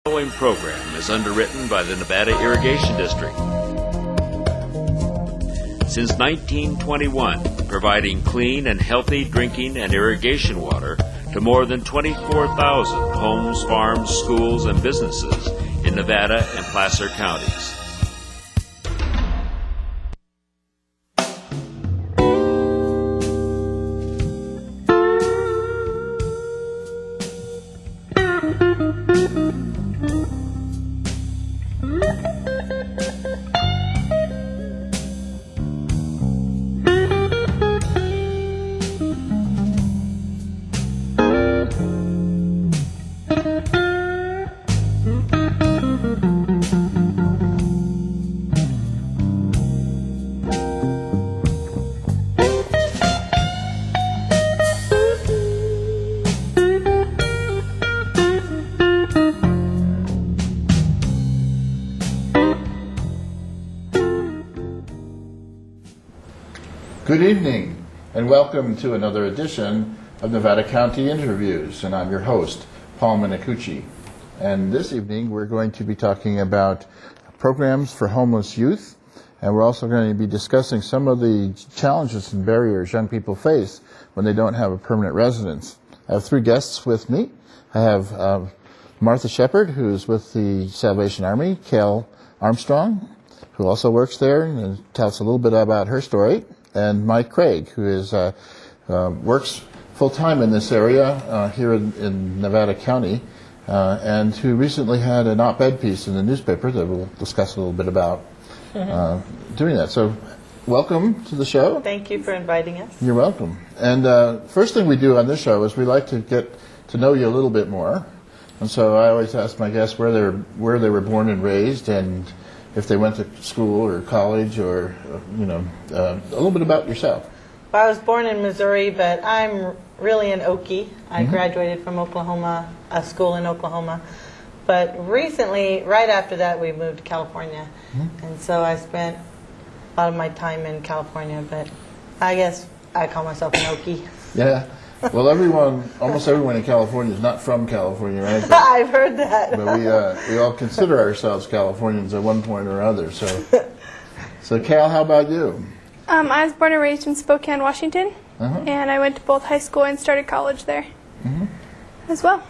The following program is underwritten by the Nevada Irrigation District. Since 1921, providing clean and healthy drinking and irrigation water to more than 24,000 homes, farms, schools, and businesses in Nevada and Placer counties. Good evening, and welcome to another edition of Nevada County Interviews, and I'm your host, Paul Minicucci. And this evening we're going to be talking about programs for homeless youth, and we're also going to be discussing some of the challenges and barriers young people face when they don't have a permanent residence. I have three guests with me. I have Martha Shepard, who's with the Salvation Army, Cal Armstrong, who also works there and tells us a little bit about her story, and Mike Craig, who is works full-time in this area here in Nevada County, and who recently had an op-ed piece in the newspaper that we'll discuss a little bit about doing that. So welcome to the show. Thank you for inviting us. You're welcome. And first thing we do on this show is we like to get to know you a little bit more. And so I always ask my guests where they were born and raised, and if they went to school or college, or a little bit about yourself. Well, I was born in Missouri, but I'm really an Okie. I graduated from Oklahoma, a school in Oklahoma. But recently, right after that, we moved to California. And so I spent a lot of my time in California, but I guess I call myself an Okie. Yeah. Well, almost everyone in California is not from California, right? But, I've heard that. But we all consider ourselves Californians at one point or other. So Cal, how about you? I was born and raised in Spokane, Washington, and I went to both high school and started college there as well.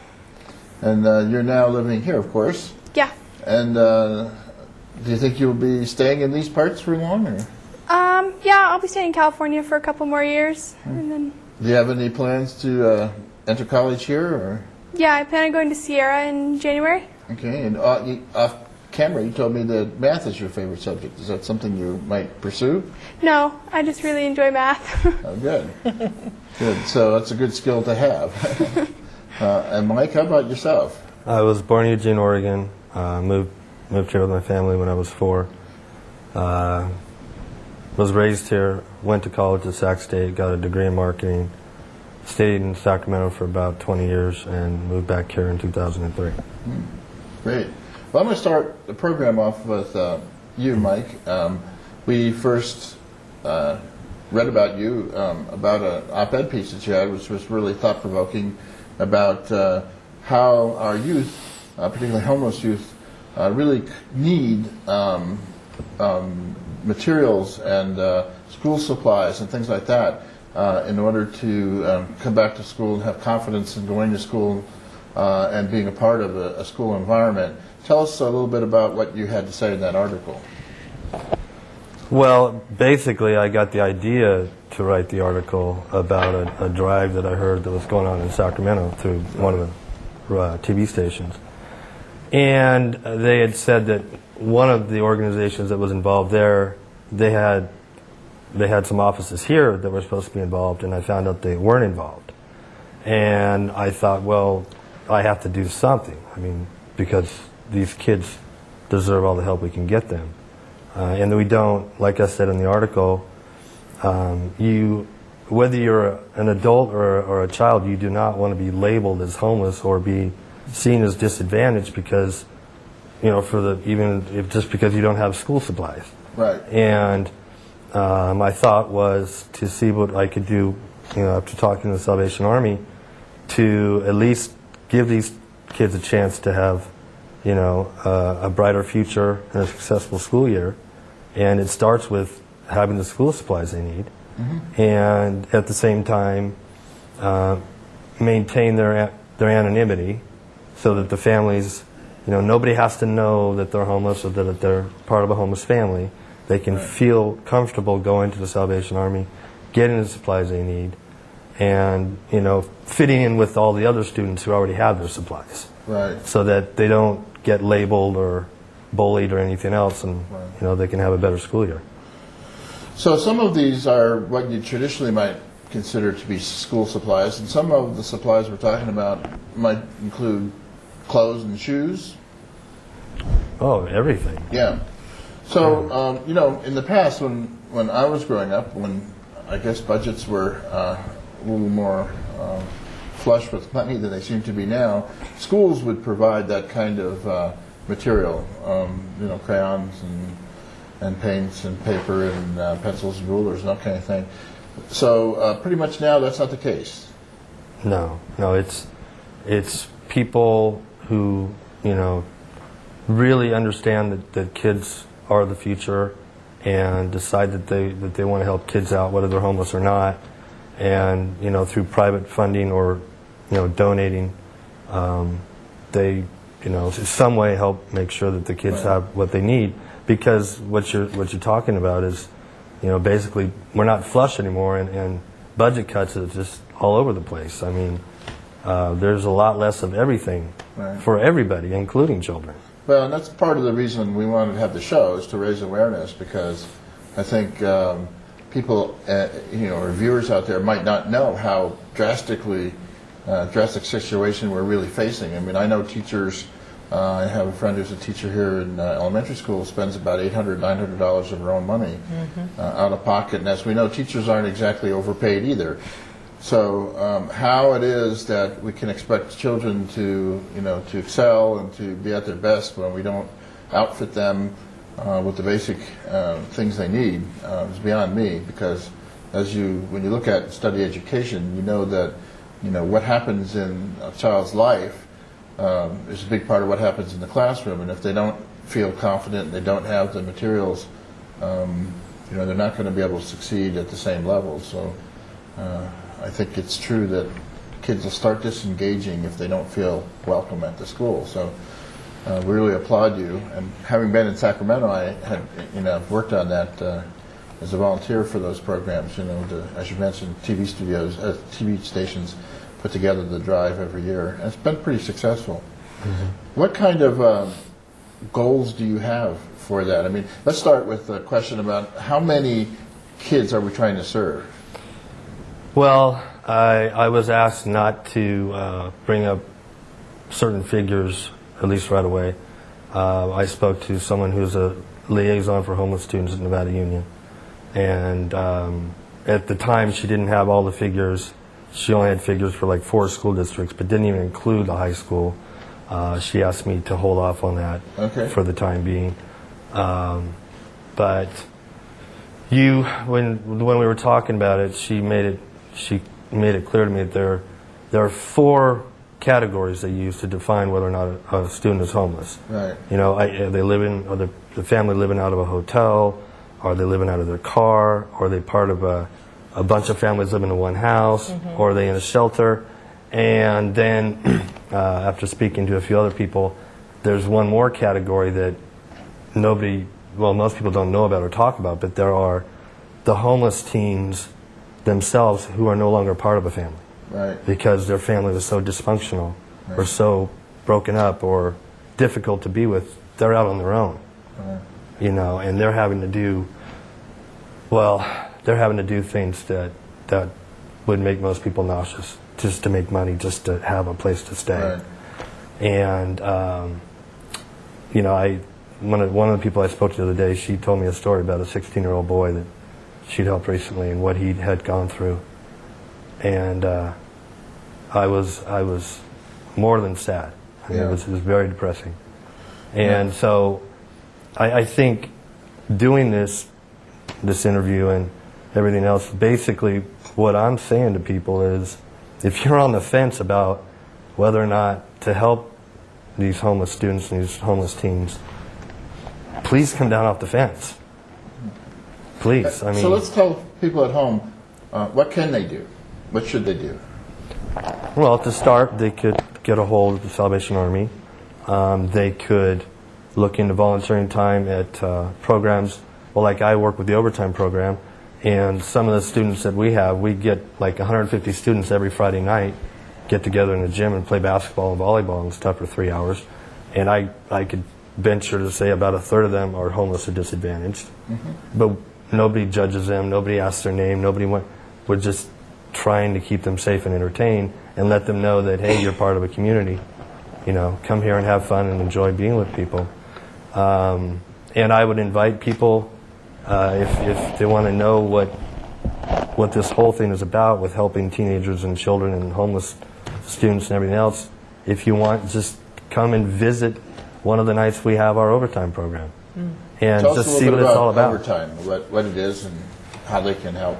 And you're now living here, of course. Yeah. And do you think you'll be staying in these parts for long? Or? Yeah, I'll be staying in California for a couple more years, and then. Do you have any plans to enter college here? Or? Yeah, I plan on going to Sierra in January. Okay, and off camera you told me that math is your favorite subject. Is that something you might pursue? No, I just really enjoy math. Oh, good. Good. So that's a good skill to have. And Mike, how about yourself? I was born in Eugene, Oregon. Moved here with my family when I was 4. Was raised here, went to college at Sac State, got a degree in marketing, stayed in Sacramento for about 20 years, and moved back here in 2003. Great. Well, I'm going to start the program off with you, Mike. We first read about you, about an op-ed piece that you had, which was really thought-provoking, about how our youth, particularly homeless youth, really need materials and school supplies and things like that in order to come back to school and have confidence in going to school and being a part of a school environment. Tell us a little bit about what you had to say in that article. Well, basically I got the idea to write the article about a drive that I heard that was going on in Sacramento through one of the TV stations. And they had said that one of the organizations that was involved there, they had some offices here that were supposed to be involved, and I found out they weren't involved. And I thought, well, I have to do something. I mean, because these kids deserve all the help we can get them. And we don't, like I said in the article, whether you're an adult or a child, you do not want to be labeled as homeless or be seen as disadvantaged because, just because you don't have school supplies. Right. And my thought was to see what I could do, after talking to the Salvation Army, to at least give these kids a chance to have, a brighter future and a successful school year. And it starts with having the school supplies they need, and at the same time maintain their anonymity, so that the families, nobody has to know that they're homeless or that they're part of a homeless family. They can feel comfortable going to the Salvation Army, getting the supplies they need, and fitting in with all the other students who already have their supplies, Right. so that they don't get labeled or bullied or anything else, and they can have a better school year. So some of these are what you traditionally might consider to be school supplies, and some of the supplies we're talking about might include clothes and shoes. Oh, everything. Yeah. So, in the past, when I was growing up, when I guess budgets were a little more flush with money than they seem to be now, schools would provide that kind of material, crayons and paints and paper and pencils and rulers and that kind of thing. So pretty much now that's not the case. No, it's people who really understand that kids are the future, and decide that they want to help kids out, whether they're homeless or not, and through private funding or donating, they in some way help make sure that the kids have what they need. Because what you're talking about is, basically we're not flush anymore, and budget cuts are just all over the place. I mean, there's a lot less of everything for everybody, including children. Well, and that's part of the reason we wanted to have the show, is to raise awareness, because I think people, or viewers out there might not know how drastic situation we're really facing. I mean, I know teachers. I have a friend who's a teacher here in elementary school, spends about $800, $900 of her own money out of pocket. And as we know, teachers aren't exactly overpaid either. So how it is that we can expect children to excel and to be at their best when we don't outfit them with the basic things they need is beyond me. Because when you look at and study education, you know that what happens in a child's life is a big part of what happens in the classroom. And if they don't feel confident, they don't have the materials, they're not going to be able to succeed at the same level. So I think it's true that kids will start disengaging if they don't feel welcome at the school. So we really applaud you. And having been in Sacramento, I had worked on that as a volunteer for those programs. As you mentioned, TV stations put together the drive every year, and it's been pretty successful. What kind of goals do you have for that? I mean, let's start with a question about how many kids are we trying to serve? Well, I was asked not to bring up certain figures, at least right away. I spoke to someone who's a liaison for homeless students at Nevada Union, and at the time she didn't have all the figures. She only had figures for like 4 school districts, but didn't even include the high school. She asked me to hold off on that for the time being. But when we were talking about it, she made it clear to me that there are 4 categories they use to define whether or not a student is homeless. Right. The family living out of a hotel, are they living out of their car, are they part of a bunch of families living in one house, or are they in a shelter? And then, after speaking to a few other people, there's one more category that most people don't know about or talk about, but there are the homeless teens themselves who are no longer part of a family. Right. Because their family was so dysfunctional or so broken up or difficult to be with. They're out on their own. And they're having to do things that would make most people nauseous, just to make money, just to have a place to stay. Right. And one of the people I spoke to the other day, she told me a story about a 16-year-old boy that she'd helped recently and what he had gone through. And I was more than sad. It was very depressing. And so I think doing this interview and everything else, basically what I'm saying to people is, if you're on the fence about whether or not to help these homeless students and these homeless teens, please come down off the fence. Please. I mean, So let's tell people at home, what can they do? What should they do? well, to start, they could get a hold of the Salvation Army. They could look into volunteering time at programs. Well, like I work with the overtime program, and some of the students that we have, we get like 150 students every Friday night get together in the gym and play basketball and volleyball and stuff for 3 hours. And I could venture to say about a third of them are homeless or disadvantaged. But nobody judges them, nobody asks their name, we're just trying to keep them safe and entertained and let them know that, hey, you're part of a community. You know, come here and have fun and enjoy being with people. And I would invite people, if they want to know what this whole thing is about with helping teenagers and children and homeless students and everything else, if you want, just come and visit one of the nights we have our overtime program. And Tell us just a little see bit what it's all about. overtime, what it is and how they can help.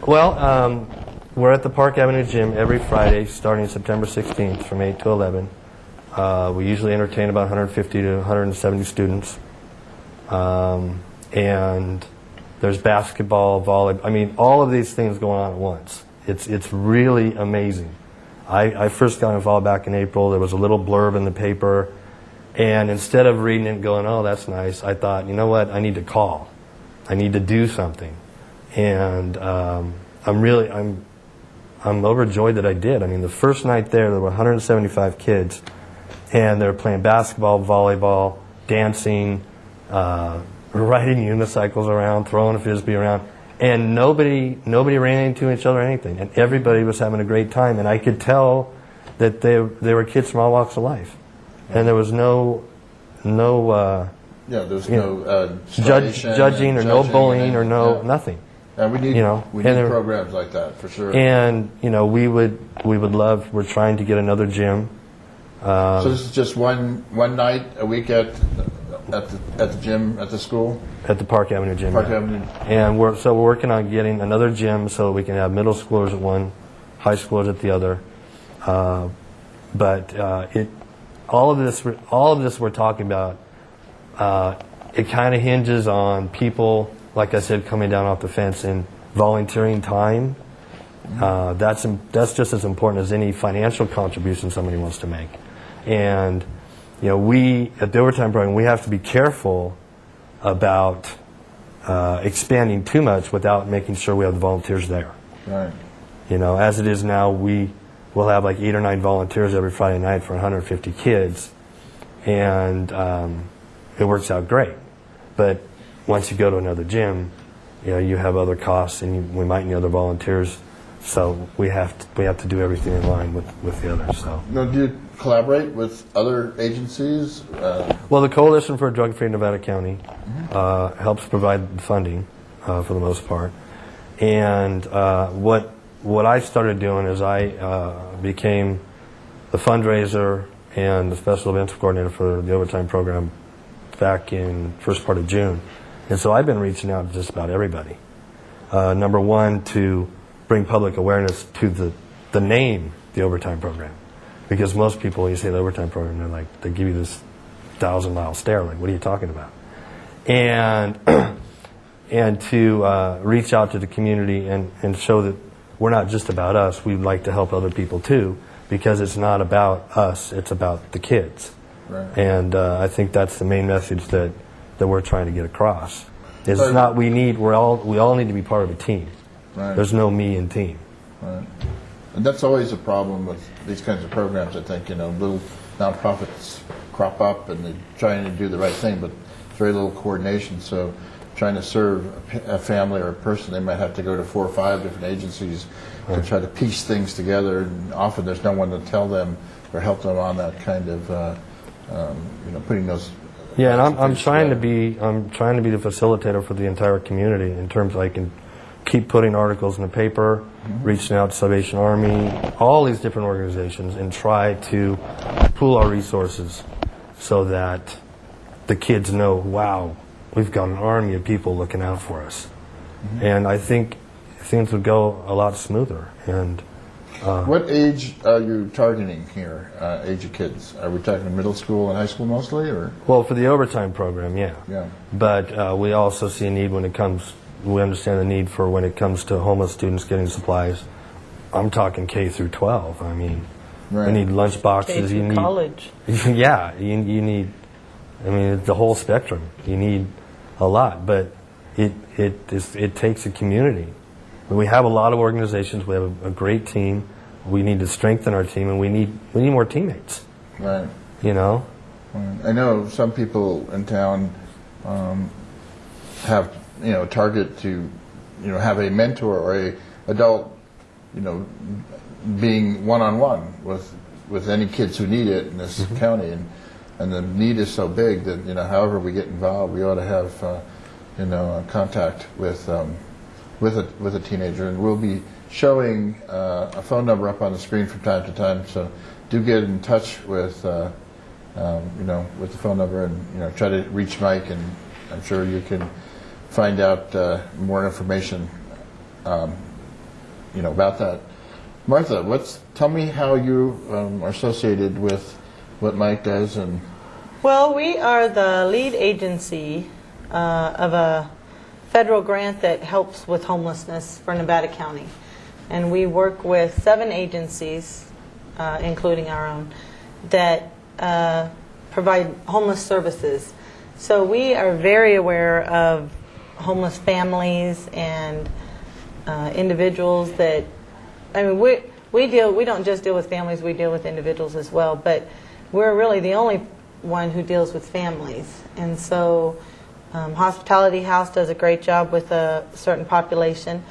Well, we're at the Park Avenue Gym every Friday starting September 16th from 8 to 11. We usually entertain about 150 to 170 students. And there's basketball, volleyball. I mean, all of these things going on at once. It's really amazing. I first got involved back in April. There was a little blurb in the paper. And instead of reading it and going, oh, that's nice, I thought, you know what, I need to call. I need to do something. And I'm overjoyed that I did. I mean, the first night there were 175 kids, and they were playing basketball, volleyball, dancing, riding unicycles around, throwing a frisbee around, and nobody ran into each other or anything. And everybody was having a great time, and I could tell that they were kids from all walks of life. And there was no There's no judging or no bullying or nothing. And we need we need programs like that for sure. And we would love. We're trying to get another gym. So this is just one night a week at the gym at the school. At the Park Avenue Gym. Park Avenue. And we're working on getting another gym so we can have middle schoolers at one, high schoolers at the other. All of this we're talking about, it kind of hinges on people, like I said, coming down off the fence and volunteering time. That's just as important as any financial contribution somebody wants to make. And we at the overtime program, we have to be careful about expanding too much without making sure we have the volunteers there. Right. As it is now, we'll have like 8 or 9 volunteers every Friday night for 150 kids, and it works out great. But once you go to another gym, you have other costs, and we might need other volunteers. So we have to do everything in line with the others. So. Now, do you collaborate with other agencies? Well, the Coalition for a Drug-Free Nevada County helps provide the funding for the most part. And what I started doing is I became the fundraiser and the special events coordinator for the overtime program back in first part of June. And so I've been reaching out to just about everybody. Number one, to bring public awareness to the name, the overtime program. Because most people, when you say the overtime program, they give you this 1,000-mile stare, like, what are you talking about? And to reach out to the community and show that we're not just about us, we'd like to help other people too, because it's not about us, it's about the kids. Right. And I think that's the main message that we're trying to get across. It's not we all need to be part of a team. Right. There's no me in team. Right. And that's always a problem with these kinds of programs. I think little nonprofits crop up and they're trying to do the right thing, but very little coordination. So trying to serve a family or a person, they might have to go to 4 or 5 different agencies to try to piece things together. And often there's no one to tell them or help them on that kind of putting those. Yeah, and I'm trying to be the facilitator for the entire community in terms I can keep putting articles in the paper, reaching out to Salvation Army, all these different organizations, and try to pool our resources so that the kids know, wow, we've got an army of people looking out for us. And I think things would go a lot smoother. And What age are you targeting here, age of kids? Are we talking middle school and high school mostly, or? Well, for the overtime program, yeah. Yeah. But we also see a need when it comes, we understand the need for when it comes to homeless students getting supplies. I'm talking K through 12. I mean, Right. you need lunch boxes. K You through need college. yeah, you need. I mean, it's the whole spectrum. You need a lot, but it takes a community. We have a lot of organizations. We have a great team. We need to strengthen our team, and we need more teammates. Right. You know. I know some people in town have, target to, have a mentor or a adult, being one-on-one with any kids who need it in this county, and the need is so big that, however we get involved, we ought to have, contact with a teenager, and we'll be showing a phone number up on the screen from time to time. So do get in touch with with the phone number, and try to reach Mike, and I'm sure you can find out more information about that. Martha, tell me how you are associated with what Mike does. And Well, we are the lead agency of a federal grant that helps with homelessness for Nevada County. And we work with 7 agencies, including our own, that provide homeless services. So we are very aware of homeless families and individuals that, I mean, we don't just deal with families, we deal with individuals as well, but we're really the only one who deals with families. And so Hospitality House does a great job with a certain population,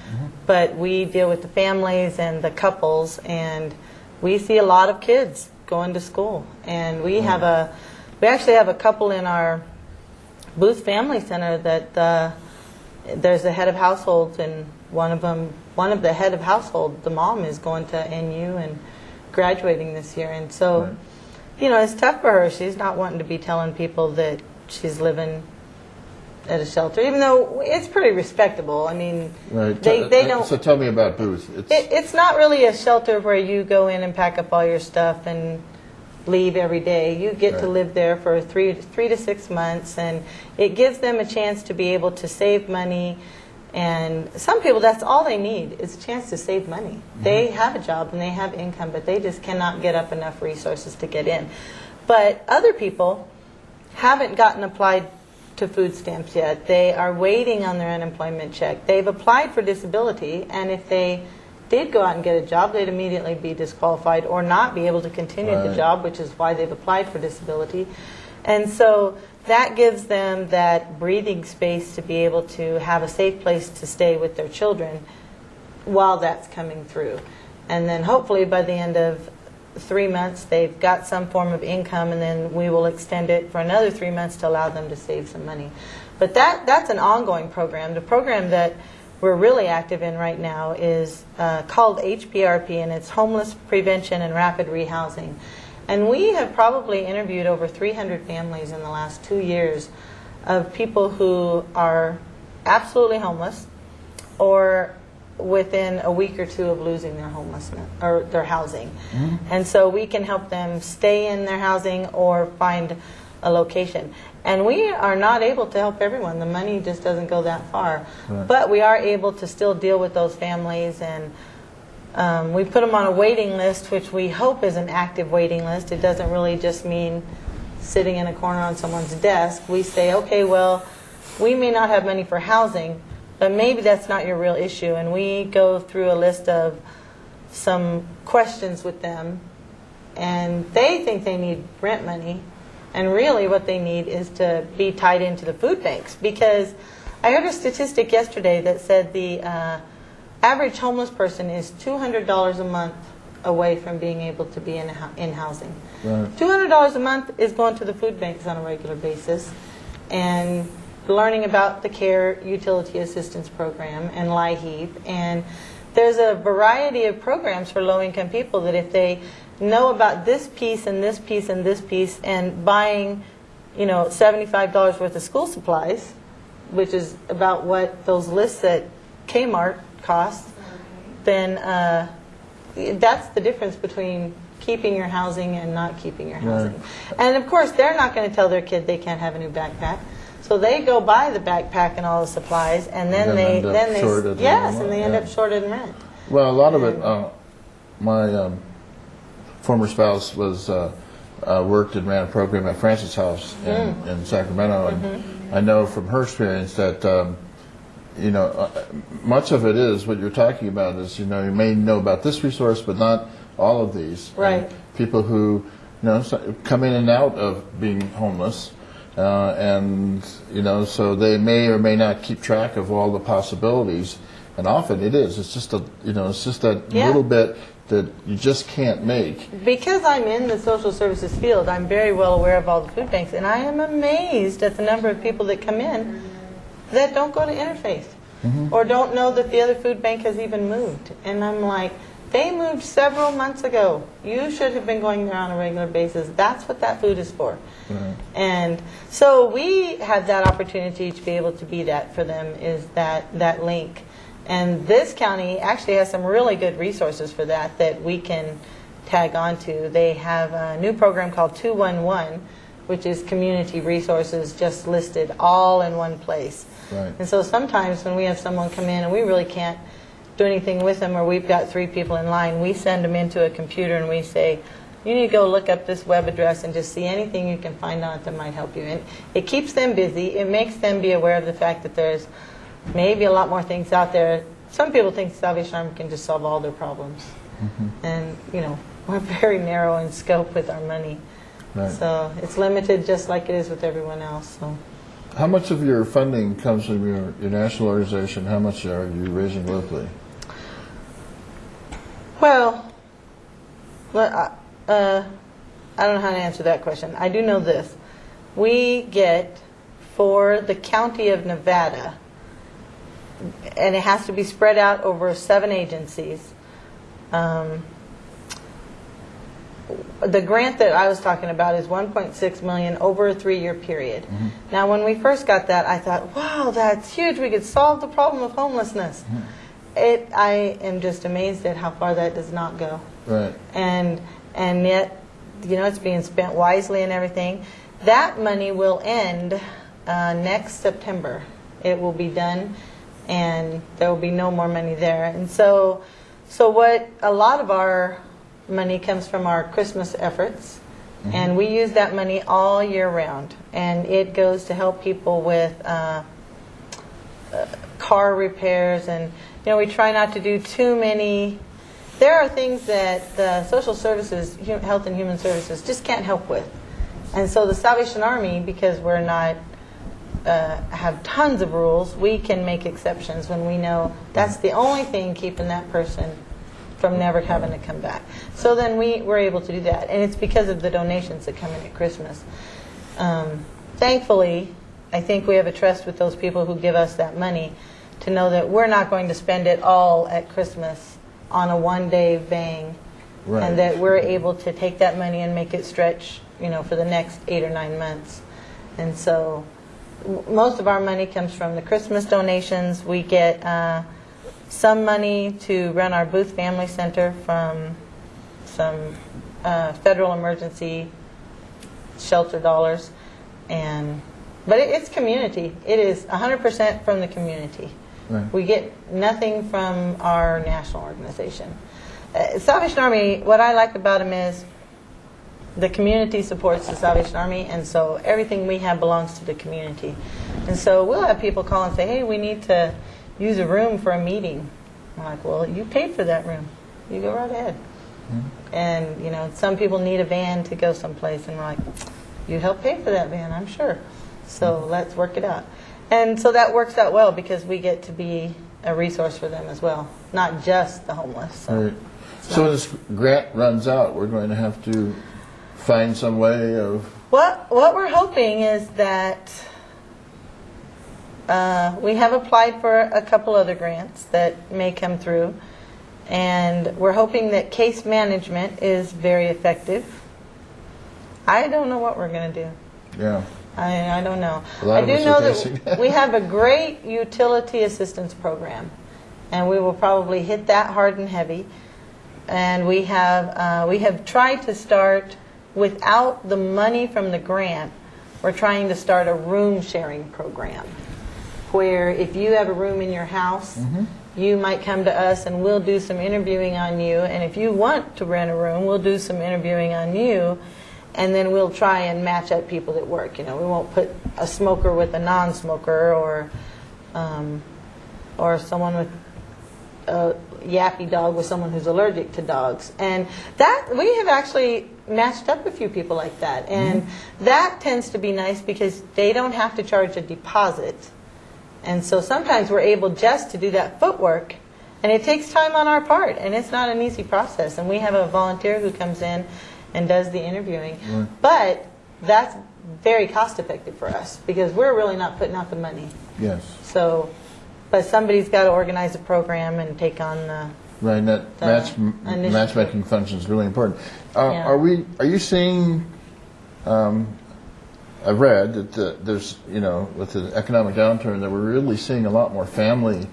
but we deal with the families and the couples, and we see a lot of kids going to school. And we actually have a couple in our Booth Family Center that there's a head of households, and one of the head of household, the mom is going to NU and graduating this year. And so, it's tough for her. She's not wanting to be telling people that she's living at a shelter, even though it's pretty respectable. I mean, right. they don't. So tell me about Booth. It's not really a shelter where you go in and pack up all your stuff and leave every day. You get to live there for 3 to 6 months, and it gives them a chance to be able to save money. And some people, that's all they need is a chance to save money. They have a job and they have income, but they just cannot get up enough resources to get in. But other people haven't gotten applied to food stamps yet. They are waiting on their unemployment check. They've applied for disability, and if they did go out and get a job, they'd immediately be disqualified or not be able to continue the job, which is why they've applied for disability. And so that gives them that breathing space to be able to have a safe place to stay with their children while that's coming through. And then hopefully by the end of 3 months, they've got some form of income, and then we will extend it for another 3 months to allow them to save some money. But that's an ongoing program. The program that we're really active in right now is called HPRP, and it's Homeless Prevention and Rapid Rehousing. And we have probably interviewed over 300 families in the last 2 years of people who are absolutely homeless or within a week or 2 of losing their homelessness or their housing. And so we can help them stay in their housing or find a location. And we are not able to help everyone. The money just doesn't go that far. But we are able to still deal with those families, and we put them on a waiting list, which we hope is an active waiting list. It doesn't really just mean sitting in a corner on someone's desk. We say, okay, well, we may not have money for housing, but maybe that's not your real issue. And we go through a list of some questions with them, and they think they need rent money. And really what they need is to be tied into the food banks. Because I heard a statistic yesterday that said the average homeless person is $200 a month away from being able to be in housing. $200 a month is going to the food banks on a regular basis and learning about the CARE Utility Assistance Program and LIHEAP. And there's a variety of programs for low-income people that if they know about this piece and this piece and this piece and buying, $75 worth of school supplies, which is about what those lists at Kmart cost, then that's the difference between keeping your housing and not keeping your housing. And of course, they're not going to tell their kid they can't have a new backpack. So they go buy the backpack and all the supplies, and then they shorted and they end up shorted in rent. Well, a lot of it, my former spouse was worked and ran a program at Francis House in Sacramento, and I know from her experience that much of it is what you're talking about is you may know about this resource, but not all of these. Right. And people who come in and out of being homeless. So they may or may not keep track of all the possibilities, and often it is. It's just that little bit that you just can't make. Because I'm in the social services field, I'm very well aware of all the food banks, and I am amazed at the number of people that come in that don't go to Interfaith or don't know that the other food bank has even moved. And I'm like, they moved several months ago. You should have been going there on a regular basis. That's what that food is for. And so we had that opportunity to be able to be that for them, is that link. And this county actually has some really good resources for that we can tag on to. They have a new program called 211, which is community resources just listed all in one place. Right. And so sometimes when we have someone come in and we really can't do anything with them, or we've got 3 people in line, we send them into a computer and we say, you need to go look up this web address and just see anything you can find on it that might help you. And it keeps them busy. It makes them be aware of the fact that there's maybe a lot more things out there. Some people think Salvation Army can just solve all their problems. And, we're very narrow in scope with our money. Right. So it's limited just like it is with everyone else. So. How much of your funding comes from your national organization? How much are you raising locally? Well, I don't know how to answer that question. I do know this. We get, for the county of Nevada, and it has to be spread out over 7 agencies. The grant that I was talking about is $1.6 million over a 3-year period. Now, when we first got that, I thought, wow, that's huge. We could solve the problem of homelessness. I am just amazed at how far that does not go. Right. And yet, it's being spent wisely and everything. That money will end next September. It will be done, and there will be no more money there. And so what a lot of our money comes from our Christmas efforts, and we use that money all year round. And it goes to help people with car repairs, and we try not to do too many. There are things that the social services, health and human services, just can't help with. And so the Salvation Army, because we're not have tons of rules, we can make exceptions when we know that's the only thing keeping that person from never having to come back. So then we're able to do that, and it's because of the donations that come in at Christmas. Thankfully, I think we have a trust with those people who give us that money to know that we're not going to spend it all at Christmas on a one-day bang, and that we're able to take that money and make it stretch, for the next 8 or 9 months. And so most of our money comes from the Christmas donations. We get some money to run our Booth Family Center from some federal emergency shelter dollars, but it's community. It is 100% from the community. Right. We get nothing from our national organization. Salvation Army, what I like about them is the community supports the Salvation Army, and so everything we have belongs to the community. And so we'll have people call and say, hey, we need to use a room for a meeting. I'm like, well, you paid for that room. You go right ahead. And, some people need a van to go someplace, and we're like, you help pay for that van, I'm sure. So let's work it out. And so that works out well because we get to be a resource for them as well, not just the homeless. So, Right. So when this grant runs out, we're going to have to find some way of... What we're hoping is that we have applied for a couple other grants that may come through, and we're hoping that case management is very effective. I don't know what we're going to do. Yeah. I don't know. A lot I of do us are know guessing. that we have a great utility assistance program, and we will probably hit that hard and heavy. and we have tried to start without the money from the grant. We're trying to start a room sharing program where if you have a room in your house, you might come to us and we'll do some interviewing on you. And if you want to rent a room, we'll do some interviewing on you. And then we'll try and match up people that work. You know, we won't put a smoker with a non-smoker or someone with a yappy dog with someone who's allergic to dogs. And that we have actually matched up a few people like that. And that tends to be nice because they don't have to charge a deposit. And so sometimes we're able just to do that footwork, and it takes time on our part, and it's not an easy process. And we have a volunteer who comes in and does the interviewing. But that's very cost effective for us because we're really not putting out the money. Yes. So, but somebody's got to organize a program and take on the Right, and that initiative. matchmaking function is really important. Yeah. Are you seeing? I've read that there's, you know, with the economic downturn, that we're really seeing a lot more family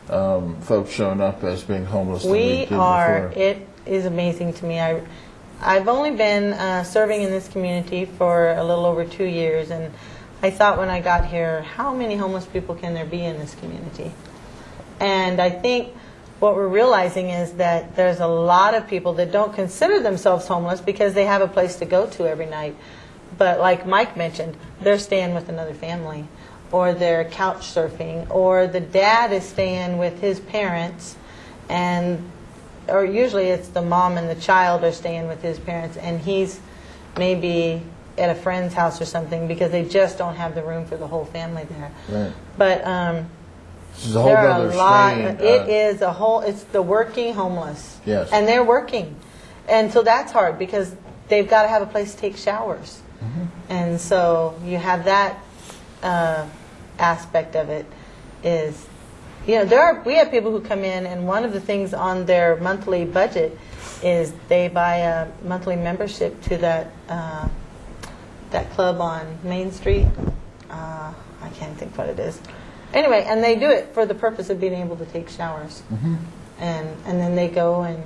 folks showing up as being homeless. Than we We did are. before. It is amazing to me. I've only been serving in this community for a little over 2 years, and I thought when I got here, how many homeless people can there be in this community? And I think what we're realizing is that there's a lot of people that don't consider themselves homeless because they have a place to go to every night. But like Mike mentioned, they're staying with another family, or they're couch surfing, or the dad is staying with his parents, or usually it's the mom and the child are staying with his parents, and he's maybe at a friend's house or something because they just don't have the room for the whole family there. Right. But This is a whole there are other a lot. strain. It is a whole. It's the working homeless. Yes. And they're working, and so that's hard because they've got to have a place to take showers, and so you have that aspect of it. Is, you know, we have people who come in, and one of the things on their monthly budget is they buy a monthly membership to that club on Main Street. I can't think what it is. Anyway, and they do it for the purpose of being able to take showers. And then they go and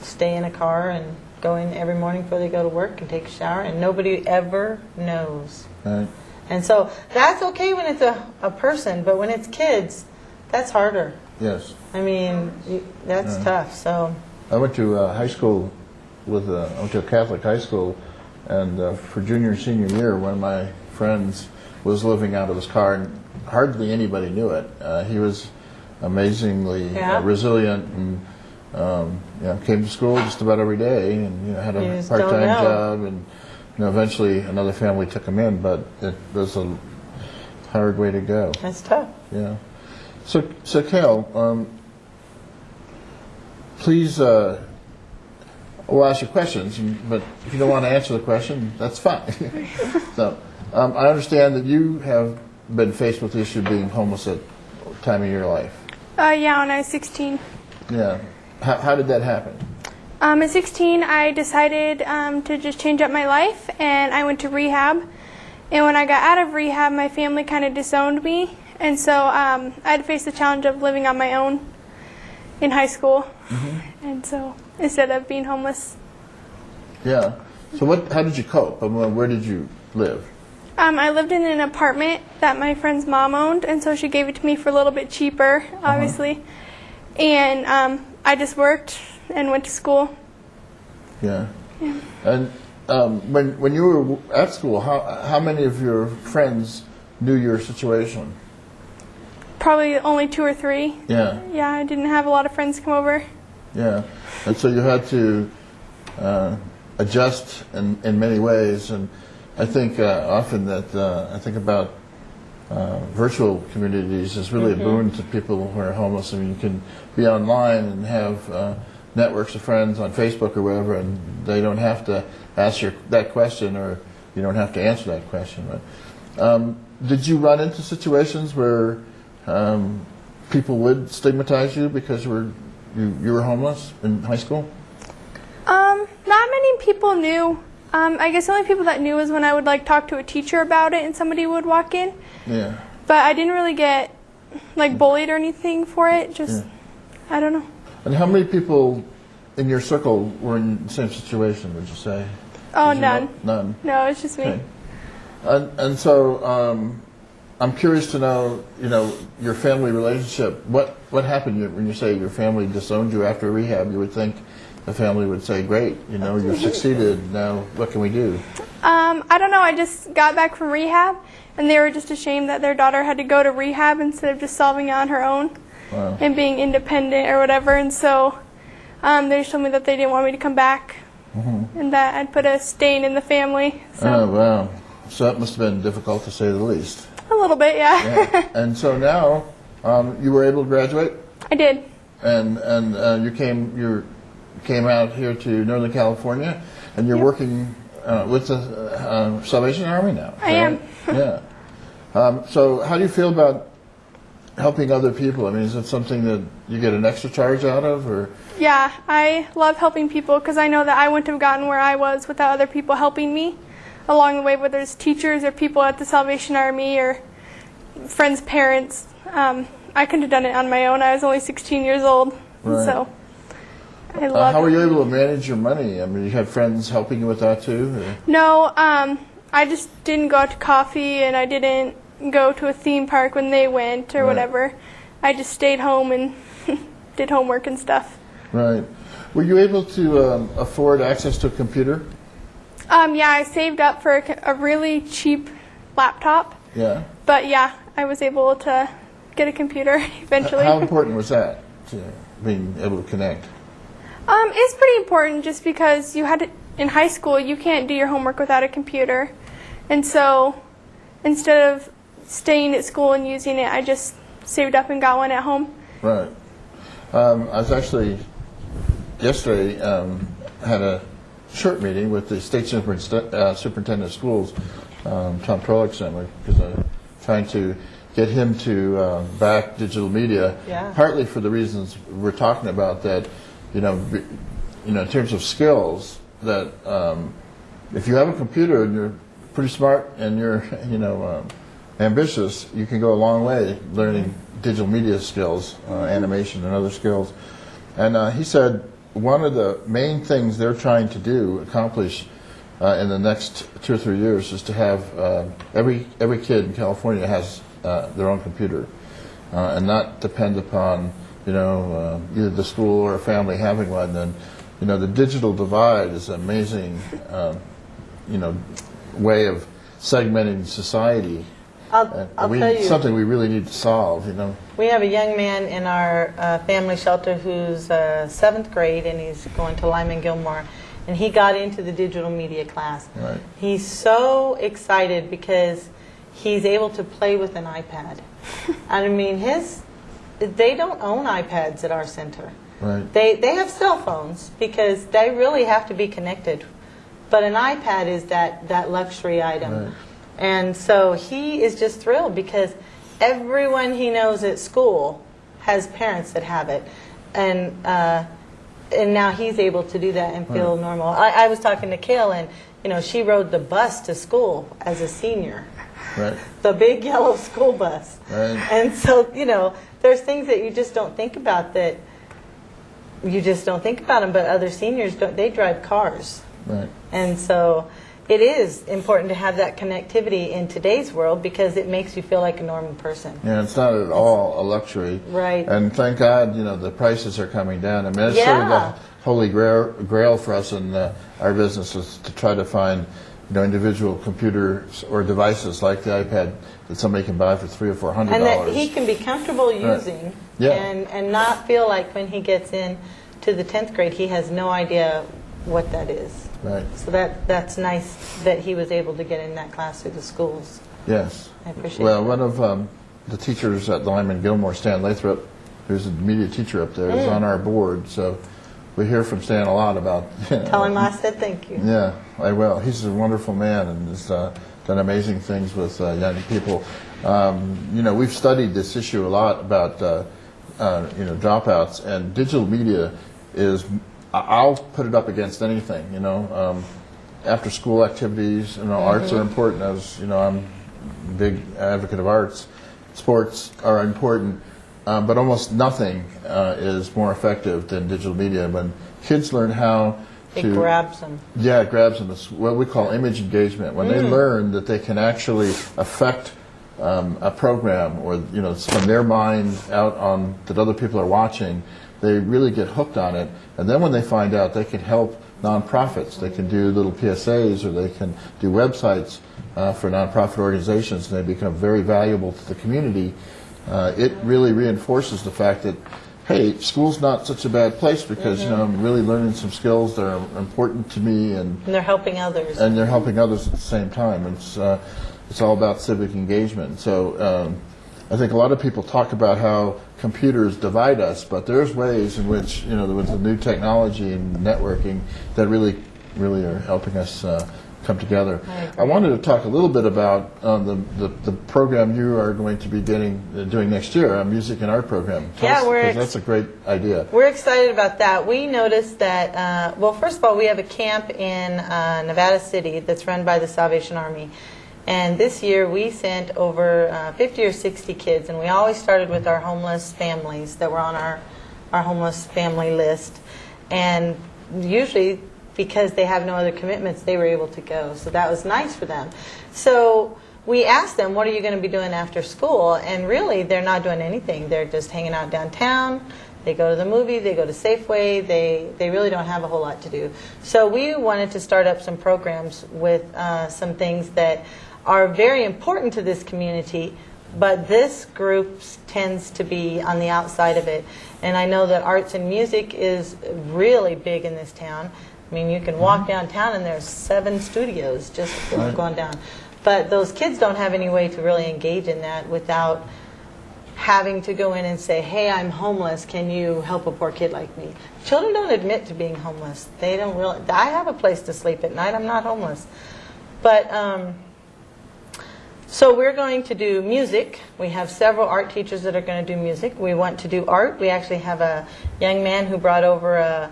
stay in a car and go in every morning before they go to work and take a shower, and nobody ever knows. Right. And so that's okay when it's a person, but when it's kids, that's harder. Yes. I mean, that's tough. So I went to high school I went to a Catholic high school, and for junior and senior year, one of my friends was living out of his car, and hardly anybody knew it. He was amazingly resilient, and you know, came to school just about every day, and you know, had You a just don't part-time know. job, and you know, eventually another family took him in, but it was a hard way to go. that's tough. Yeah. So Cal, please, we'll ask you questions, but if you don't want to answer the question, that's fine. So, I understand that you have been faced with the issue of being homeless at a time of your life. Yeah, when I was 16. Yeah. How did that happen? At 16, I decided to just change up my life, and I went to rehab. And when I got out of rehab, my family kind of disowned me, and so I had to face the challenge of living on my own in high school. And so instead of being homeless, Yeah. So how did you cope? I mean, where did you live? I lived in an apartment that my friend's mom owned, and so she gave it to me for a little bit cheaper, obviously. And I just worked and went to school. Yeah. And when you were at school, how many of your friends knew your situation? Probably only 2 or 3. Yeah. Yeah, I didn't have a lot of friends come over. Yeah. And so you had to adjust in many ways. And I think often that I think about virtual communities is really a boon to people who are homeless. I mean, you can be online and have networks of friends on Facebook or wherever, and they don't have to ask that question, or you don't have to answer that question. But did you run into situations where people would stigmatize you because you were homeless in high school? Not many people knew. I guess the only people that knew was when I would like talk to a teacher about it and somebody would walk in. Yeah. But I didn't really get like bullied or anything for it. Just I don't know. And how many people in your circle were in the same situation, would you say? Oh, Did you know? none. None. No, it's just me. Okay. And so I'm curious to know, your family relationship. What happened when you say your family disowned you after rehab? You would think the family would say, "Great, you've succeeded. Now what can we do?" I don't know. I just got back from rehab, and they were just ashamed that their daughter had to go to rehab instead of just solving it on her own Wow. and being independent or whatever. And so they just told me that they didn't want me to come back, and that I'd put a stain in the family. So Oh wow! So that must have been difficult to say the least. a little bit, yeah. Yeah. And so now you were able to graduate, I did. and you came out here to Northern California, and you're working with the Salvation Army now. I am. Yeah. So how do you feel about helping other people? I mean, is it something that you get an extra charge out of, or? Yeah, I love helping people because I know that I wouldn't have gotten where I was without other people helping me along the way, whether it's teachers or people at the Salvation Army or friends' parents. I couldn't have done it on my own. I was only 16 years old, Right. so I love How were it. you able to manage your money? I mean, you had friends helping you with that too? Or? No, I just didn't go out to coffee, and I didn't go to a theme park when they went or Right. whatever. I just stayed home and did homework and stuff. Right. Were you able to afford access to a computer? Yeah, I saved up for a really cheap laptop, Yeah. but yeah, I was able to get a computer eventually. How important was that to being able to connect? It's pretty important just because you had to, in high school, you can't do your homework without a computer. And so instead of staying at school and using it, I just saved up and got one at home. Right. I was actually yesterday had a short meeting with the state superintendent of schools, Tom Trollickson, because I'm trying to get him to back digital media, Yeah. partly for the reasons we're talking about. That in terms of skills, that if you have a computer and you're pretty smart and you're ambitious, you can go a long way learning digital media skills, animation and other skills. And he said one of the main things they're trying to accomplish in the next 2 or 3 years is to have every kid in California has their own computer, and not depend upon either the school or a family having one. And the digital divide is an amazing way of segmenting society. I'll tell you. Something we really need to solve. We have a young man in our family shelter who's 7th grade, and he's going to Lyman Gilmore, and he got into the digital media class. Right. He's so excited because he's able to play with an iPad. I mean, they don't own iPads at our center. Right. They have cell phones because they really have to be connected. But an iPad is that luxury item. Right. And so he is just thrilled because everyone he knows at school has parents that have it. And now he's able to do that and feel normal. I was talking to Kale, and she rode the bus to school as a senior. Right. The big yellow school bus. Right. And so, there's things that you just don't think about them, but other seniors don't. They drive cars. Right. And so it is important to have that connectivity in today's world because it makes you feel like a normal person. Yeah, it's not at all a luxury. Right. And thank God, the prices are coming down. I mean, it's sort of the holy grail for us in our business is to try to find, individual computers or devices like the iPad that somebody can buy for $300 or $400. And that he can be comfortable using Yeah. and not feel like when he gets in to the 10th grade, he has no idea what that is. Right. So that's nice that he was able to get in that class through the schools. Yes. I appreciate Well, that. one of the teachers at the Lyman Gilmore, Stan Lathrop, who's a media teacher up there, is on our board. So we hear from Stan a lot about. Tell him I said thank you. Yeah, I will. He's a wonderful man and has done amazing things with young people. We've studied this issue a lot about dropouts, and digital media is. I'll put it up against anything. After school activities. Arts are important. As I'm a big advocate of arts. Sports are important, but almost nothing is more effective than digital media. When kids learn how It to grabs them. yeah, it grabs them. It's what we call image engagement. When they learn that they can actually affect a program, or it's from their mind out on that other people are watching, they really get hooked on it. And then when they find out they can help nonprofits, they can do little PSAs, or they can do websites for nonprofit organizations, and they become very valuable to the community. It really reinforces the fact that, hey, school's not such a bad place, because I'm really learning some skills that are important to me, and And they're helping others. they're helping others at the same time. It's all about civic engagement. So I think a lot of people talk about how computers divide us, but there's ways in which with the new technology and networking that really are helping us come together. I wanted to talk a little bit about the program you are going to be doing next year, a music and art program. Yeah, that's a great idea. We're excited about that. We noticed that, well, first of all, we have a camp in Nevada City that's run by the Salvation Army. And this year we sent over 50 or 60 kids, and we always started with our homeless families that were on our homeless family list. And usually, because they have no other commitments, they were able to go. So that was nice for them. So we asked them, what are you going to be doing after school? And really, they're not doing anything. They're just hanging out downtown. They go to the movie, they go to Safeway. They really don't have a whole lot to do. So we wanted to start up some programs with some things that are very important to this community, but this group tends to be on the outside of it. And I know that arts and music is really big in this town. I mean, you can walk downtown and there's 7 studios just going down. But those kids don't have any way to really engage in that without having to go in and say, hey, I'm homeless, can you help a poor kid like me? Children don't admit to being homeless. They don't really, I have a place to sleep at night, I'm not homeless. But, so we're going to do music. We have several art teachers that are going to do music. We want to do art. We actually have a young man who brought over a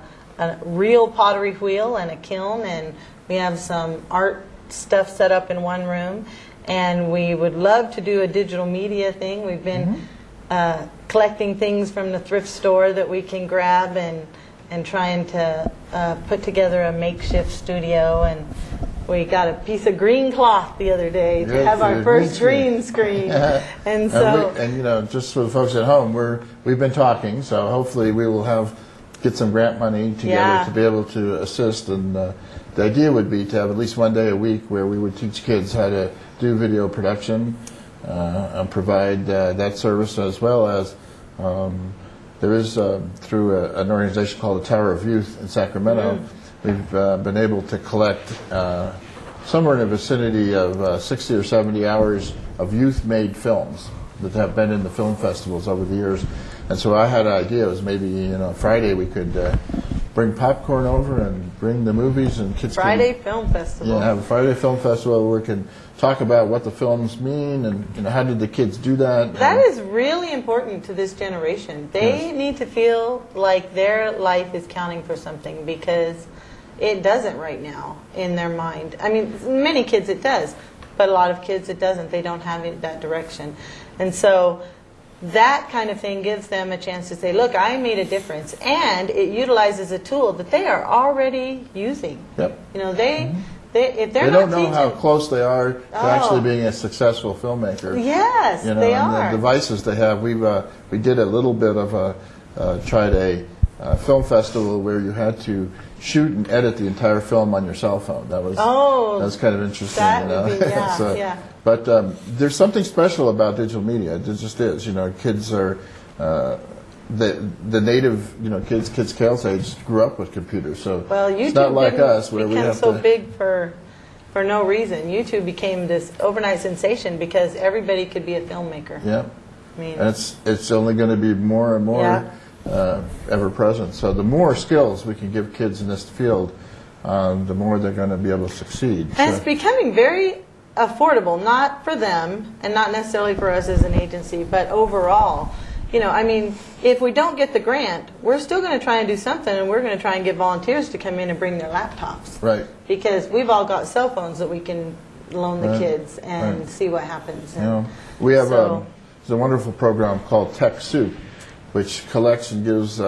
real pottery wheel and a kiln, and we have some art stuff set up in one room. And we would love to do a digital media thing. We've been collecting things from the thrift store that we can grab, and trying to put together a makeshift studio. And we got a piece of green cloth the other day to have our first green screen. And so, just for the folks at home, we've been talking, so hopefully we will get some grant money together to be able to assist. And the idea would be to have at least one day a week where we would teach kids how to do video production and provide that service, as well as there is through an organization called the Tower of Youth in Sacramento. We've been able to collect somewhere in the vicinity of 60 or 70 hours of youth-made films that have been in the film festivals over the years. And so I had an idea, it was maybe Friday we could bring popcorn over and bring the movies, and kids Friday Film Festival. Yeah, have a Friday Film Festival where we can talk about what the films mean, and how did the kids do that. That is really important to this generation. They need to feel like their life is counting for something, because it doesn't right now in their mind. I mean, many kids it does, but a lot of kids it doesn't. They don't have that direction. And so that kind of thing gives them a chance to say, look, I made a difference. And it utilizes a tool that they are already using. Yep. If they're They not don't know teaching, how close they are to actually being a successful filmmaker. Yes, they and are. the devices they have. We did a little bit of tried a film festival where you had to shoot and edit the entire film on your cell phone. That was kind of interesting. That would be, yeah. But there's something special about digital media. There just is. Kids are the native kids Kale's age grew up with computers, so YouTube it's not like us where we have so to. big for no reason. YouTube became this overnight sensation because everybody could be a filmmaker. Yeah, I mean, and it's only going to be more and more ever present. So the more skills we can give kids in this field, the more they're going to be able to succeed. And it's becoming very affordable, not for them and not necessarily for us as an agency, but overall. I mean, if we don't get the grant, we're still going to try and do something, and we're going to try and get volunteers to come in and bring their laptops. Right. Because we've all got cell phones that we can loan the kids and see what happens. And we have so, a wonderful program called TechSoup, which collects and gives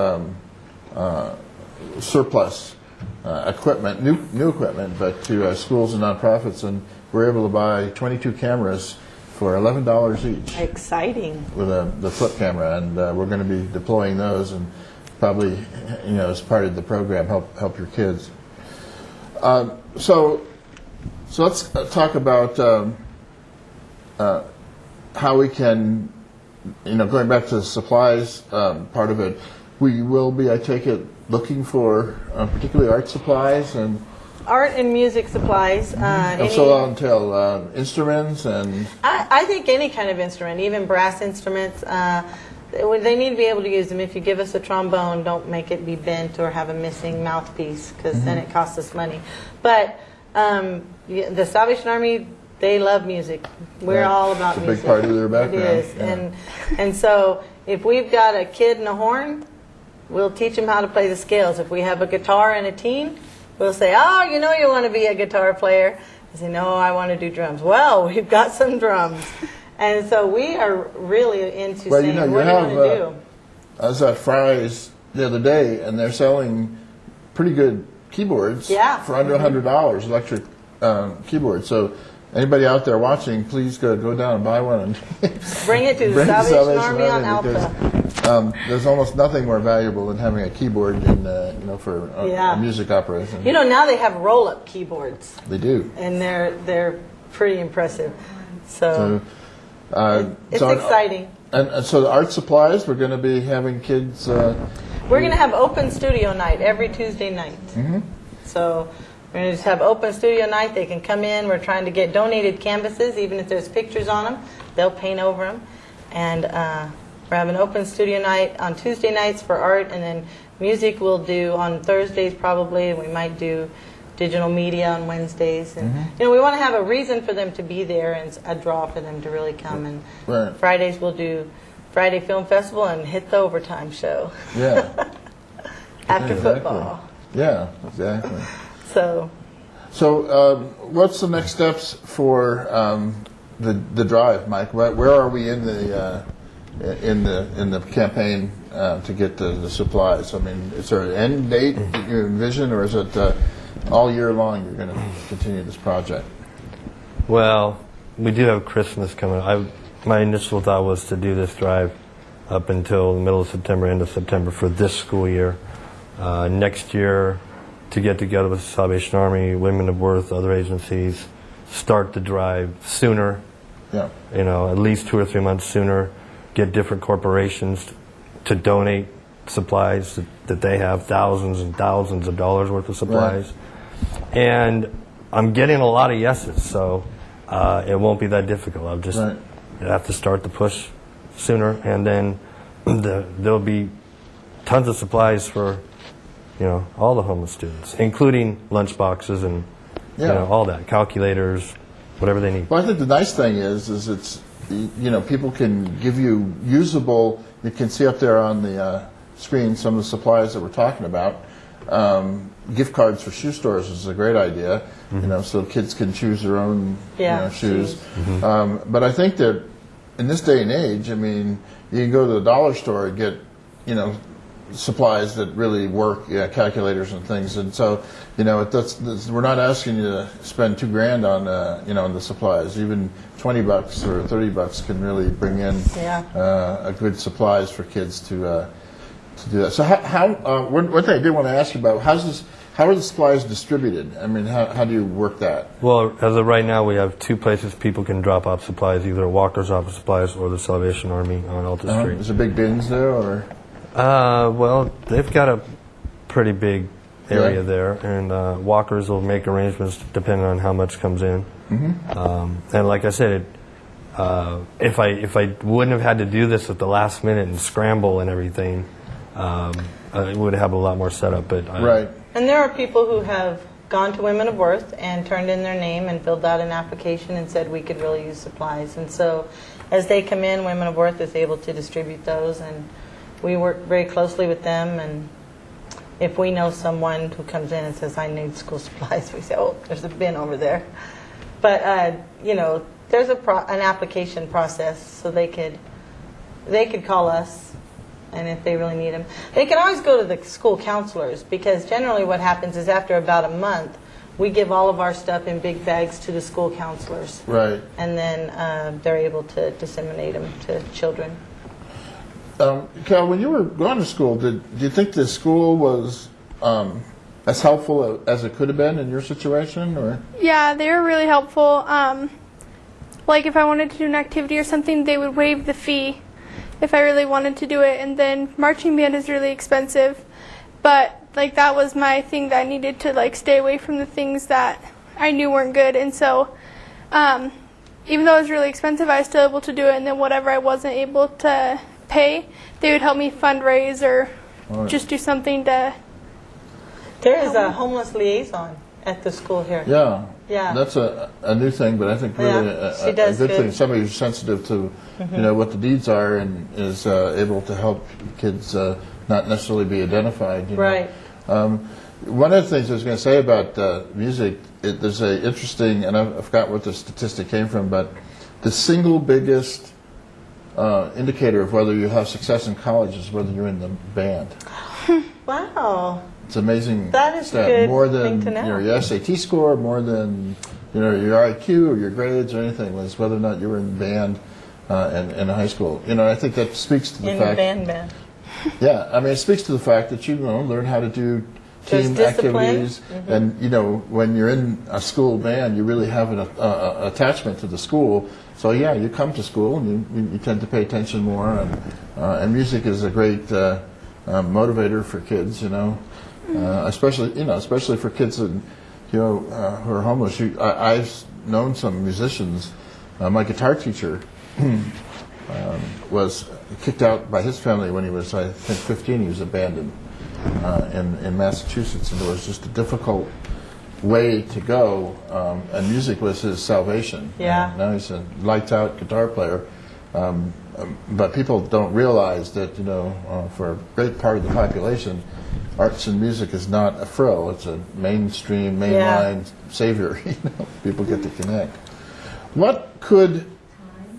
surplus equipment, new equipment, but to schools and nonprofits, and we're able to buy 22 cameras for $11 each Exciting. with the flip camera, and we're going to be deploying those, and probably, as part of the program, help your kids. So let's talk about how we can, going back to the supplies part of it. We will be, I take it, looking for particularly art supplies and. Art and music supplies. So that'll entail instruments and. I think any kind of instrument, even brass instruments, they need to be able to use them. If you give us a trombone, don't make it be bent or have a missing mouthpiece, because then it costs us money. But the Salvation Army, they love music. We're all about music. It's a big part of their background. It is. Yeah. And so if we've got a kid and a horn, we'll teach them how to play the scales. If we have a guitar and a teen, we'll say, oh, you want to be a guitar player. I say, no, I want to do drums. Well, we've got some drums. And so we are really into saying, what do you want to do? I was at Fry's the other day, and they're selling pretty good keyboards for under $100, electric keyboards. So anybody out there watching, please go down and buy one. And bring it to the Salvation Army on Alpha. There's almost nothing more valuable than having a keyboard for a music operation. Now they have roll-up keyboards. They do. And they're pretty impressive. So it's so exciting. And so the art supplies, we're going to be having kids. We're going to have open studio night every Tuesday night. So we're going to just have open studio night. They can come in. We're trying to get donated canvases, even if there's pictures on them. They'll paint over them. And we're having open studio night on Tuesday nights for art, and then music we'll do on Thursdays probably. We might do digital media on Wednesdays. And we want to have a reason for them to be there and a draw for them to really come. And Fridays we'll do Friday Film Festival and hit the overtime show. Yeah. After football. Yeah, exactly. So what's the next steps for the drive, Mike? Where are we in the campaign to get the supplies? I mean, is there an end date that you envision, or is it all year long you're going to continue this project? Well, we do have Christmas coming. My initial thought was to do this drive up until the middle of September, end of September for this school year. Next year, to get together with the Salvation Army, Women of Worth, other agencies, start the drive sooner. Yeah. At least 2 or 3 months sooner. Get different corporations to donate supplies that they have, thousands and thousands of dollars worth of supplies. Right. And I'm getting a lot of yeses, so it won't be that difficult. I'll just have to start the push sooner, and then there'll be tons of supplies for all the homeless students, including lunch boxes and all that, calculators, whatever they need. Well, I think the nice thing is it's people can give you usable. You can see up there on the screen some of the supplies that we're talking about. Gift cards for shoe stores is a great idea, so kids can choose their own shoes. But I think that in this day and age, I mean, you can go to the dollar store and get, supplies that really work, calculators and things. And so, we're not asking you to spend $2,000 on, on the supplies. Even $20 or $30 can really bring in a good supplies for kids to do that. So one thing I did want to ask you about, how are the supplies distributed? I mean, how do you work that? Well, as of right now, we have 2 places people can drop off supplies, either Walker's Office Supplies or the Salvation Army on Alta Street. Is there big bins there, or? Well, they've got a pretty big area there, and Walkers will make arrangements depending on how much comes in. And like I said, if I wouldn't have had to do this at the last minute and scramble and everything, I would have a lot more setup. But And there are people who have gone to Women of Worth and turned in their name and filled out an application and said we could really use supplies. And so as they come in, Women of Worth is able to distribute those, and we work very closely with them. And if we know someone who comes in and says, I need school supplies, we say, oh, there's a bin over there. But, there's an application process, so they could they could call us, and if they really need them. They can always go to the school counselors, because generally what happens is after about a month, we give all of our stuff in big bags to the school counselors. Right. And then they're able to disseminate them to children. Cal, when you were going to school, do you think the school was as helpful as it could have been in your situation, or? Yeah, they were really helpful. Like if I wanted to do an activity or something, they would waive the fee if I really wanted to do it. And then marching band is really expensive, but like that was my thing that I needed to like stay away from the things that I knew weren't good. And so even though it was really expensive, I was still able to do it. And then whatever I wasn't able to pay, they would help me fundraise or just do something to. There is a homeless liaison at the school here. Yeah. Yeah. That's a new thing, but I think really Yeah, she a does good good. thing. Somebody who's sensitive to what the needs are and is able to help kids not necessarily be identified. You know. Right. One of the things I was going to say about music, there's a interesting, and I forgot what the statistic came from, but the single biggest indicator of whether you have success in college is whether you're in the band. Wow. It's amazing. That is a stat. good More than thing to know. your SAT score, more than your IQ or your grades or anything, was whether or not you were in band in high school. I think that speaks to the In fact. band. Yeah, I mean, it speaks to the fact that you learn how to do There's team discipline. activities, and when you're in a school band, you really have an attachment to the school. So yeah, you come to school and you tend to pay attention more, and music is a great motivator for kids. Especially for kids who are homeless. I've known some musicians. My guitar teacher was kicked out by his family when he was, I think, 15. He was abandoned in Massachusetts, and it was just a difficult way to go. And music was his salvation. Yeah. Now he's a lights-out guitar player. But people don't realize that, for a great part of the population, arts and music is not a frill. It's a mainstream, mainline savior. People get to connect.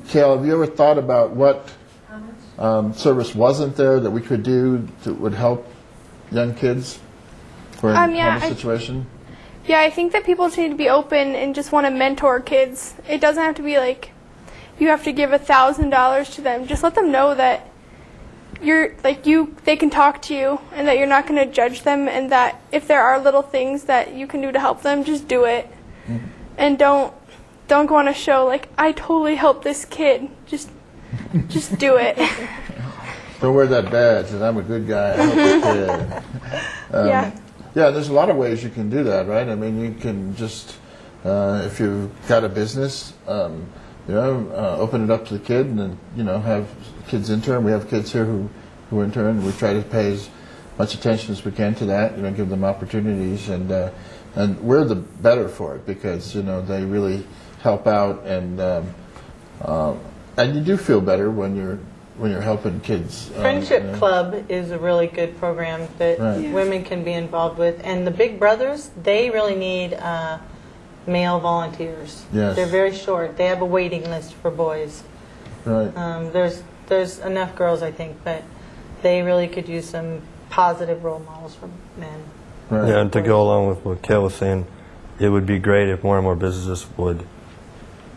Cal, have you ever thought about what service wasn't there that we could do that would help young kids who are in a homeless situation? Yeah, I think that people need to be open and just want to mentor kids. It doesn't have to be like you have to give $1,000 to them. Just let them know that they can talk to you and that you're not going to judge them, and that if there are little things that you can do to help them, just do it. And don't go on a show like, I totally helped this kid. Just do it. Don't wear that badge that I'm a good guy. I help the kid. Yeah, there's a lot of ways you can do that, right? I mean, you can just, if you've got a business, open it up to the kid and then, have kids intern. We have kids here who intern. We try to pay as much attention as we can to that, give them opportunities. And we're the better for it because, they really help out, and you do feel better when you're helping kids. Friendship Club is a really good program that women can be involved with. And the Big Brothers, they really need male volunteers. Yes. They're very short. They have a waiting list for boys. Right. There's enough girls, I think, but they really could use some positive role models for men. Right. Yeah, and to go along with what Kel was saying, it would be great if more and more businesses would,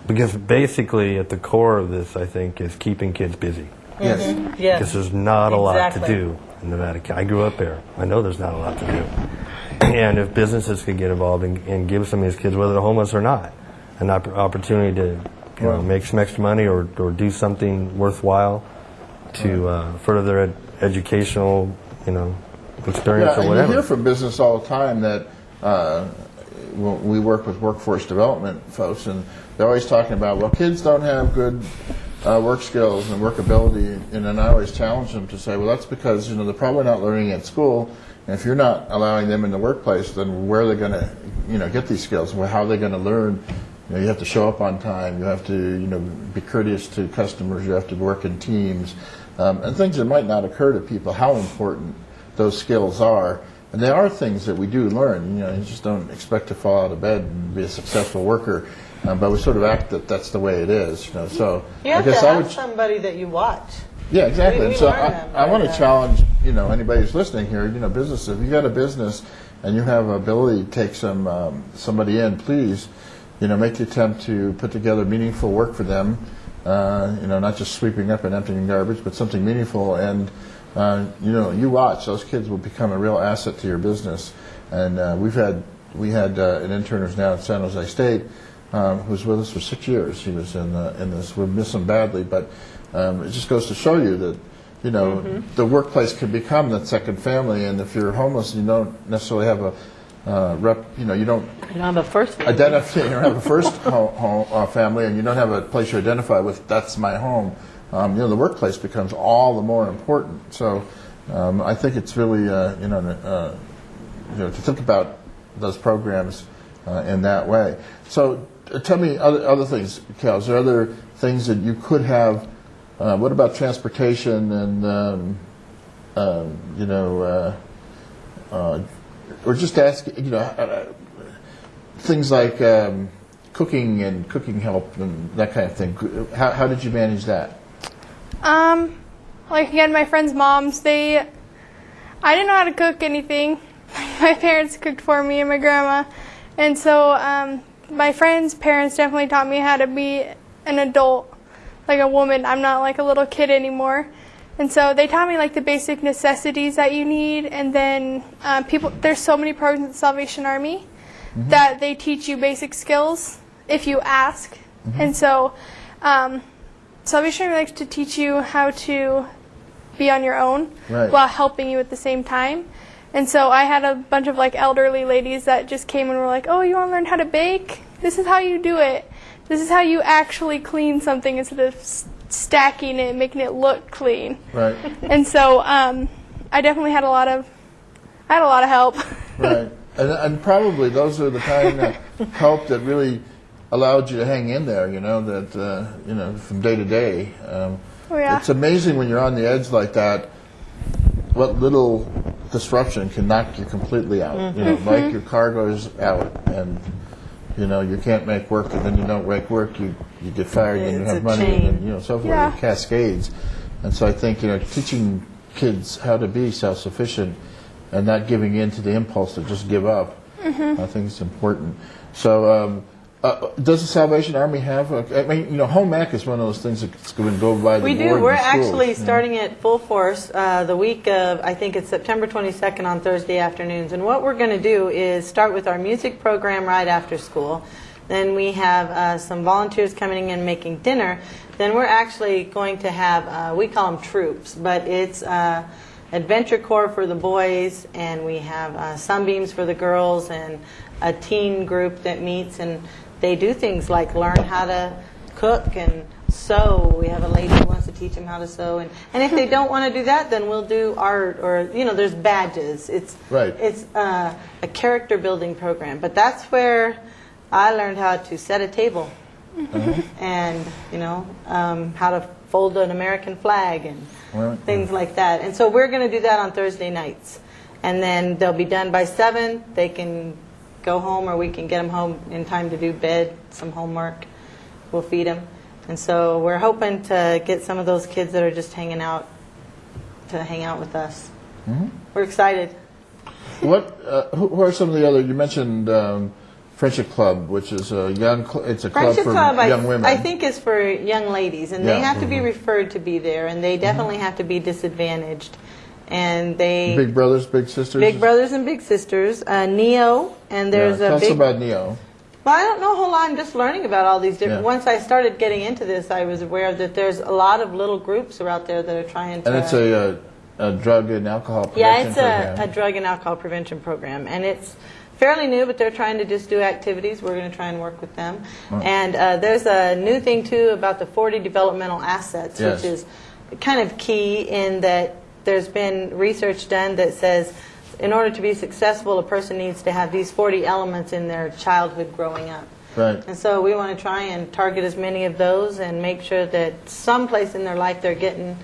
because basically at the core of this, I think, is keeping kids busy. Yes. Yes. Because there's not a lot to Exactly. do in Nevada County. I grew up there. I know there's not a lot to do. And if businesses could get involved and give some of these kids, whether they're homeless or not, an opportunity to make some extra money or do something worthwhile to further their educational, experience or And whatever. you hear from business all the time that we work with workforce development folks, and they're always talking about, well, kids don't have good work skills and workability, and I always challenge them to say, well, that's because they're probably not learning at school, and if you're not allowing them in the workplace, then where are they going to get these skills? Well, how are they going to learn? You have to show up on time. You have to be courteous to customers. You have to work in teams, and things that might not occur to people. How important those skills are. And they are things that we do learn. You just don't expect to fall out of bed and be a successful worker, but we sort of act that that's the way it is. So You have I guess to I have would. somebody that you watch. Yeah, exactly. We And so learn them, I want but, to challenge, anybody who's listening here, business. If you got a business and you have ability to take somebody in, please, make the attempt to put together meaningful work for them. Not just sweeping up and emptying garbage, but something meaningful. And you watch; those kids will become a real asset to your business. And we had an intern who's now at San Jose State, who's with us for 6 years. He was in this. We miss him badly, but it just goes to show you that the workplace can become that second family. And if you're homeless, you don't necessarily have you don't have a first family. identify. You don't have a first family, and you don't have a place you identify with. That's my home. The workplace becomes all the more important. So I think it's really to think about those programs in that way. So tell me other things, Cal. Is there other things that you could have? What about transportation and or just ask things like cooking and cooking help and that kind of thing. How did you manage that? Like again, my friends' moms, I didn't know how to cook anything. My parents cooked for me and my grandma. And so my friends' parents definitely taught me how to be an adult, like a woman. I'm not like a little kid anymore. And so they taught me like the basic necessities that you need. And then there's so many programs at the Salvation Army that they teach you basic skills if you ask. And so Salvation Army likes to teach you how to be on your own while helping you at the same time. And so I had a bunch of like elderly ladies that just came and were like, oh, you want to learn how to bake? This is how you do it. This is how you actually clean something instead of stacking it and making it look clean. Right. And so I definitely had a lot of help. Right. And probably those are the kind of help that really allowed you to hang in there, from day to day. It's amazing when you're on the edge like that, what little disruption can knock you completely out. Like your car goes out and, you can't make work, and then you don't make work, you get fired, and you have money, and so forth. It cascades. And so I think, teaching kids how to be self-sufficient and not giving in to the impulse to just give up, I think it's important. So does the Salvation Army have home ec is one of those things that's going to go by the board. We do. We're in the schools. actually starting it full force the week of, I think it's September 22nd on Thursday afternoons. And what we're going to do is start with our music program right after school. Then we have some volunteers coming in making dinner. Then we're actually going to have, we call them troops, but it's Adventure Corps for the boys, and we have Sunbeams for the girls, and a teen group that meets, and they do things like learn how to cook and sew. We have a lady who wants to teach them how to sew, and if they don't want to do that, then we'll do art, or there's badges. It's a character building program, but that's where I learned how to set a table, and how to fold an American flag and things like that. And so we're going to do that on Thursday nights, and then they'll be done by 7. They can go home, or we can get them home in time to do bed, some homework. We'll feed them. And so we're hoping to get some of those kids that are just hanging out to hang out with us. We're excited. Who are some of the other, you mentioned Friendship Club, which is it's a club for young women. I think is for young ladies, and they have to be referred to be there, and they definitely have to be disadvantaged. And they Big Brothers, Big Sisters. Big Brothers and Big Sisters. Neo, and there's tell us about Neo. Well, I don't know a whole lot. I'm just learning about all these different. Once I started getting into this, I was aware that there's a lot of little groups out there that are trying to. And it's a drug and alcohol prevention program. It's a drug and alcohol prevention program, and it's fairly new, but they're trying to just do activities. We're going to try and work with them. And there's a new thing too about the 40 developmental assets, which is kind of key in that. There's been research done that says in order to be successful, a person needs to have these 40 elements in their childhood growing up. Right. And so we want to try and target as many of those and make sure that someplace in their life they're getting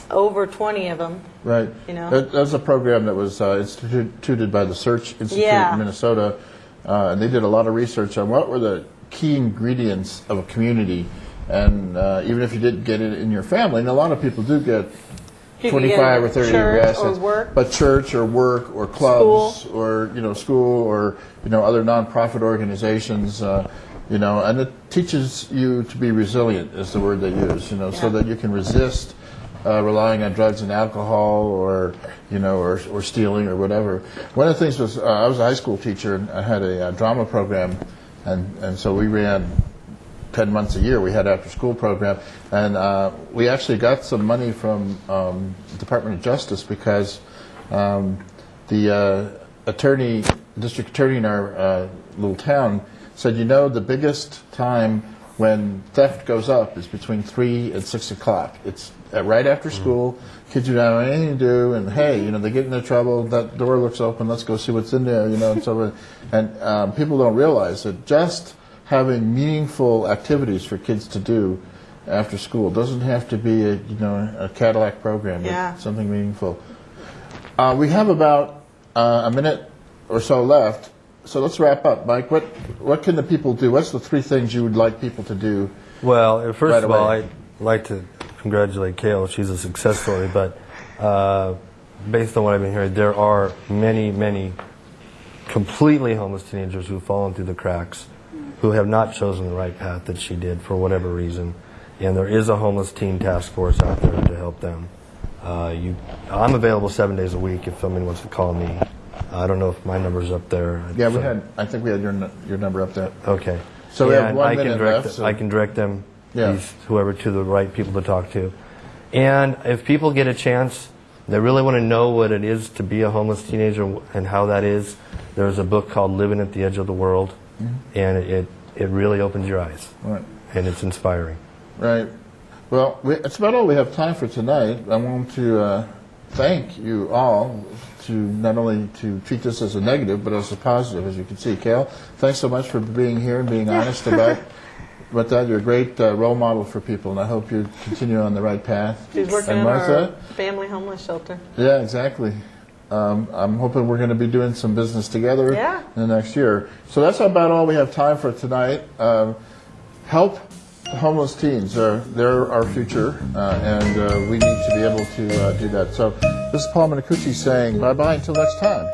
over 20 of them. Right. That's a program that was instituted by the Search Institute in Minnesota, and they did a lot of research on what were the key ingredients of a community. And even if you didn't get it in your family, and a lot of people do get You can get 25 or it 30 church or assets, work. but church or work or clubs or school or other nonprofit organizations, and it teaches you to be resilient is the word they use, so that you can resist relying on drugs and alcohol or stealing or whatever. One of the things was I was a high school teacher and I had a drama program, and so we ran 10 months a year. We had after school program, and we actually got some money from the Department of Justice because the district attorney in our little town said, the biggest time when theft goes up is between 3 and 6 o'clock. It's right after school. Kids don't have anything to do, and hey, they get into trouble. That door looks open. Let's go see what's in there. And so, and people don't realize that just having meaningful activities for kids to do after school doesn't have to be a Cadillac program. Yeah. But something meaningful. We have about a minute or so left. So let's wrap up, Mike. What can the people do? What's the 3 things you would like people to do? Well, first right of all, away? I'd like to congratulate Kayla. She's a success story, but based on what I've been hearing, there are many, many completely homeless teenagers who've fallen through the cracks, who have not chosen the right path that she did for whatever reason. And there is a homeless teen task force out there to help them. I'm available 7 days a week if somebody wants to call me. I don't know if my number's up there. Yeah, I think we had your number up there. Okay. So we have And 1 I can minute direct, left. So I can direct them, Yeah. whoever, to the right people to talk to. And if people get a chance, they really want to know what it is to be a homeless teenager and how that is, there's a book called Living at the Edge of the World, and it really opens your eyes, Right. and it's inspiring. Right. Well, it's about all we have time for tonight. I want to thank you all to not only to treat this as a negative, but as a positive, as you can see. Kale, thanks so much for being here and being honest about that. You're a great role model for people, and I hope you continue on the right path. She's working And in Martha? our family homeless shelter. Yeah, exactly. I'm hoping we're going to be doing some business together Yeah. in the next year. So that's about all we have time for tonight. Help homeless teens. They're our future, and we need to be able to do that. So this is Paul Minicucci saying bye-bye until next time.